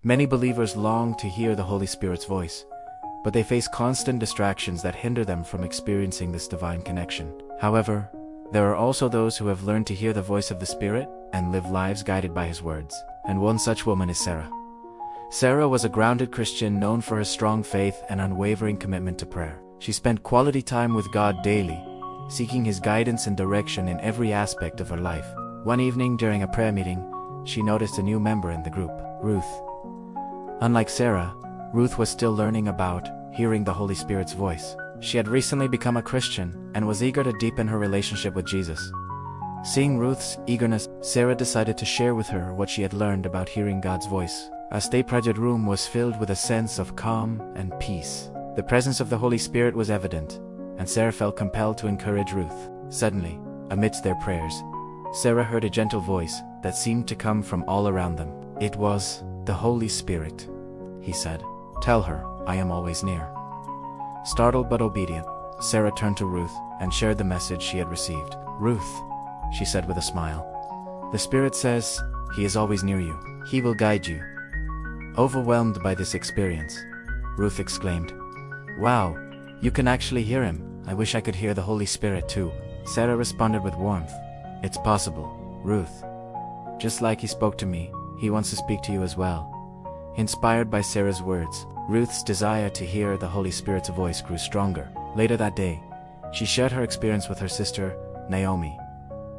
Many believers long to hear the Holy Spirit's voice, but they face constant distractions that hinder them from experiencing this divine connection. However, there are also those who have learned to hear the voice of the Spirit and live lives guided by His words. And one such woman is Sarah. Sarah was a grounded Christian known for her strong faith and unwavering commitment to prayer. She spent quality time with God daily, seeking His guidance and direction in every aspect of her life. One evening during a prayer meeting, she noticed a new member in the group, Ruth. Unlike Sarah, Ruth was still learning about hearing the Holy Spirit's voice. She had recently become a Christian and was eager to deepen her relationship with Jesus. Seeing Ruth's eagerness, Sarah decided to share with her what she had learned about hearing God's voice. A state-private room was filled with a sense of calm and peace. The presence of the Holy Spirit was evident, and Sarah felt compelled to encourage Ruth. Suddenly, amidst their prayers, Sarah heard a gentle voice that seemed to come from all around them. It was the Holy Spirit, he said. "Tell her, I am always near." Startled but obedient, Sarah turned to Ruth and shared the message she had received. "Ruth," she said with a smile, "the Spirit says He is always near you. He will guide you." Overwhelmed by this experience, Ruth exclaimed, "Wow, you can actually hear Him. I wish I could hear the Holy Spirit too." Sarah responded with warmth, "It's possible, Ruth. Just like He spoke to me, He wants to speak to you as well." Inspired by Sarah's words, Ruth's desire to hear the Holy Spirit's voice grew stronger. Later that day, she shared her experience with her sister, Naomi.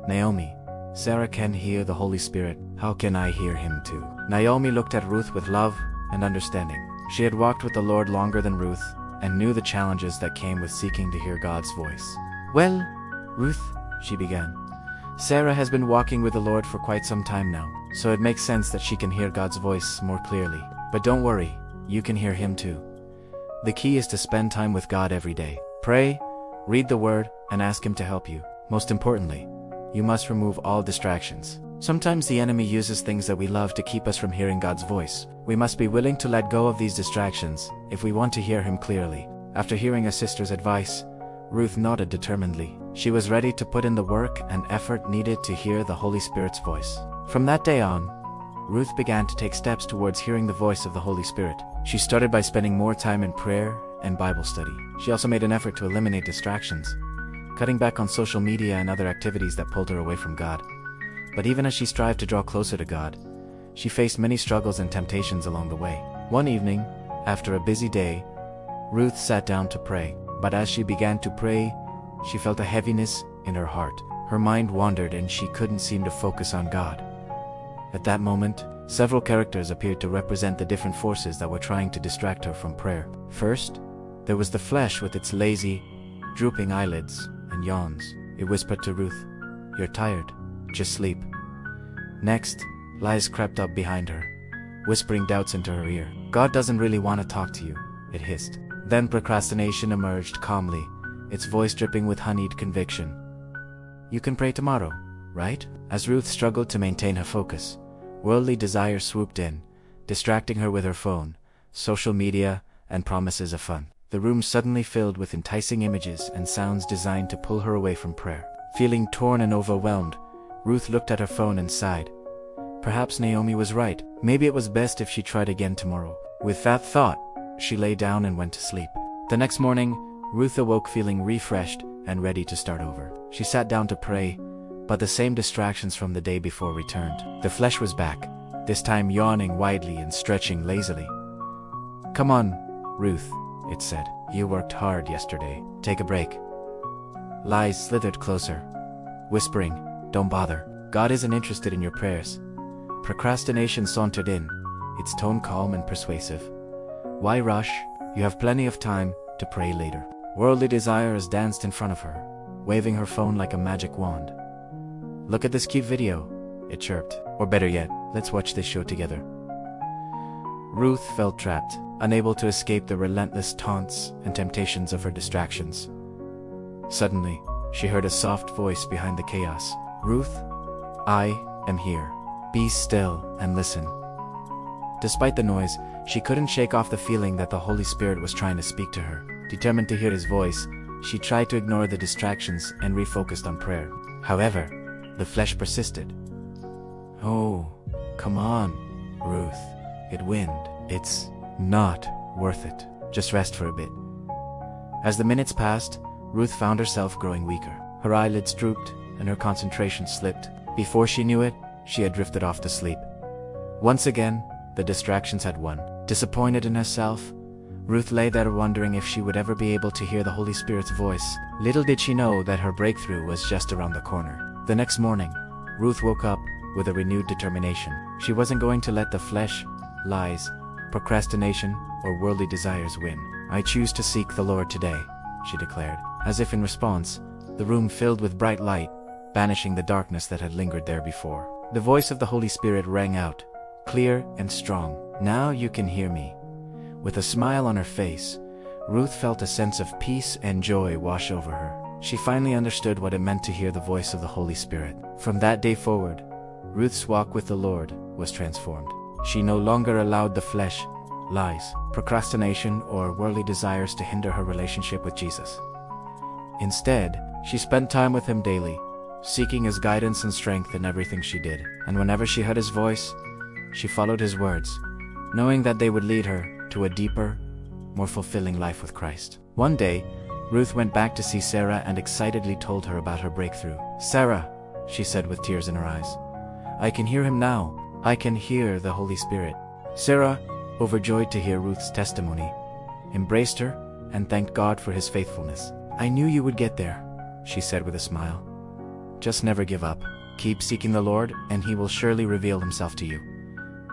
"Naomi, Sarah can hear the Holy Spirit. How can I hear Him too?" Naomi looked at Ruth with love and understanding. She had walked with the Lord longer than Ruth and knew the challenges that came with seeking to hear God's voice. "Well, Ruth," she began, "Sarah has been walking with the Lord for quite some time now, so it makes sense that she can hear God's voice more clearly. But don't worry, you can hear Him too. The key is to spend time with God every day. Pray, read the Word, and ask Him to help you. Most importantly, you must remove all distractions. Sometimes the enemy uses things that we love to keep us from hearing God's voice. We must be willing to let go of these distractions if we want to hear Him clearly." After hearing her sister's advice, Ruth nodded determinedly. She was ready to put in the work and effort needed to hear the Holy Spirit's voice. From that day on, Ruth began to take steps towards hearing the voice of the Holy Spirit. She started by spending more time in prayer and Bible study. She also made an effort to eliminate distractions, cutting back on social media and other activities that pulled her away from God. But even as she strived to draw closer to God, she faced many struggles and temptations along the way. One evening, after a busy day, Ruth sat down to pray. But as she began to pray, she felt a heaviness in her heart. Her mind wandered and she couldn't seem to focus on God. At that moment, several characters appeared to represent the different forces that were trying to distract her from prayer. First, there was the flesh with its lazy, drooping eyelids and yawns. It whispered to Ruth, "You're tired. Just sleep." Next, lies crept up behind her, whispering doubts into her ear. "God doesn't really want to talk to you," it hissed. Then procrastination emerged calmly, its voice dripping with honeyed conviction. "You can pray tomorrow, right?" As Ruth struggled to maintain her focus, worldly desire swooped in, distracting her with her phone, social media, and promises of fun. The room suddenly filled with enticing images and sounds designed to pull her away from prayer. Feeling torn and overwhelmed, Ruth looked at her phone and sighed. Perhaps Naomi was right. Maybe it was best if she tried again tomorrow. With that thought, she lay down and went to sleep. The next morning, Ruth awoke feeling refreshed and ready to start over. She sat down to pray, but the same distractions from the day before returned. The flesh was back, this time yawning widely and stretching lazily. "Come on, Ruth," it said. "You worked hard yesterday. Take a break." Lies slithered closer, whispering, "Don't bother. God isn't interested in your prayers." Procrastination sauntered in, its tone calm and persuasive. "Why rush? You have plenty of time to pray later." Worldly desires danced in front of her, waving her phone like a magic wand. "Look at this cute video," it chirped. "Or better yet, let's watch this show together." Ruth felt trapped, unable to escape the relentless taunts and temptations of her distractions. Suddenly, she heard a soft voice behind the chaos. "Ruth, I am here. Be still and listen." Despite the noise, she couldn't shake off the feeling that the Holy Spirit was trying to speak to her. Determined to hear His voice, she tried to ignore the distractions and refocused on prayer. However, the flesh persisted. "Oh, come on, Ruth. it wind. It's not worth it. Just rest for a bit. As the minutes passed, Ruth found herself growing weaker. Her eyelids drooped and her concentration slipped. Before she knew it, she had drifted off to sleep. Once again, the distractions had won. Disappointed in herself, Ruth lay there wondering if she would ever be able to hear the Holy Spirit's voice. Little did she know that her breakthrough was just around the corner. The next morning, Ruth woke up with a renewed determination. She wasn't going to let the flesh, lies, procrastination, or worldly desires win. "I choose to seek the Lord today," she declared. As if in response, the room filled with bright light, banishing the darkness that had lingered there before. The voice of the Holy Spirit rang out, clear and strong. "Now you can hear me." With a smile on her face, Ruth felt a sense of peace and joy wash over her. She finally understood what it meant to hear the voice of the Holy Spirit. From that day forward, Ruth's walk with the Lord was transformed. She no longer allowed the flesh, lies, procrastination, or worldly desires to hinder her relationship with Jesus. Instead, she spent time with Him daily, seeking His guidance and strength in everything she did. And whenever she heard His voice, she followed His words, knowing that they would lead her to a deeper, more fulfilling life with Christ. One day, Ruth went back to see Sarah and excitedly told her about her breakthrough. "Sarah," she said with tears in her eyes, "I can hear Him now. I can hear the Holy Spirit." Sarah, overjoyed to hear Ruth's testimony, embraced her and thanked God for His faithfulness. "I knew you would get there," she said with a smile. "Just never give up. Keep seeking the Lord, and He will surely reveal Himself to you."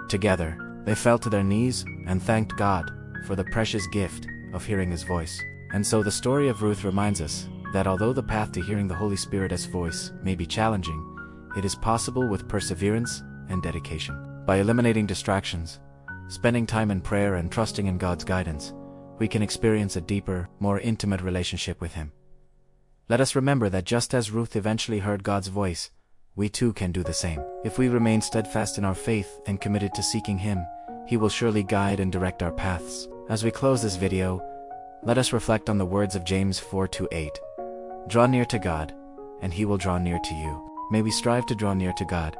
Together, they fell to their knees and thanked God for the precious gift of hearing His voice. And so the story of Ruth reminds us that although the path to hearing the Holy Spirit's voice may be challenging, it is possible with perseverance and dedication. By eliminating distractions, spending time in prayer, and trusting in God's guidance, we can experience a deeper, more intimate relationship with Him. Let us remember that just as Ruth eventually heard God's voice, we too can do the same. If we remain steadfast in our faith and committed to seeking Him, He will surely guide and direct our paths. As we close this video, let us reflect on the words of James 4:8. "Draw near to God, and He will draw near to you." May we strive to draw near to God,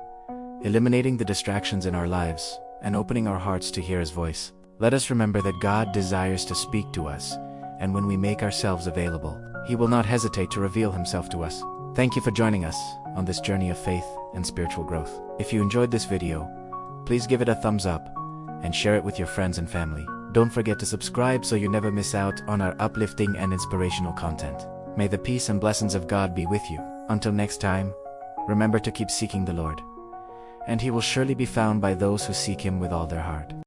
eliminating the distractions in our lives and opening our hearts to hear His voice. Let us remember that God desires to speak to us, and when we make ourselves available, He will not hesitate to reveal Himself to us. Thank you for joining us on this journey of faith and spiritual growth. If you enjoyed this video, please give it a thumbs up and share it with your friends and family. Don't forget to subscribe so you never miss out on our uplifting and inspirational content. May the peace and blessings of God be with you. Until next time, remember to keep seeking the Lord, and He will surely be found by those who seek Him with all their heart.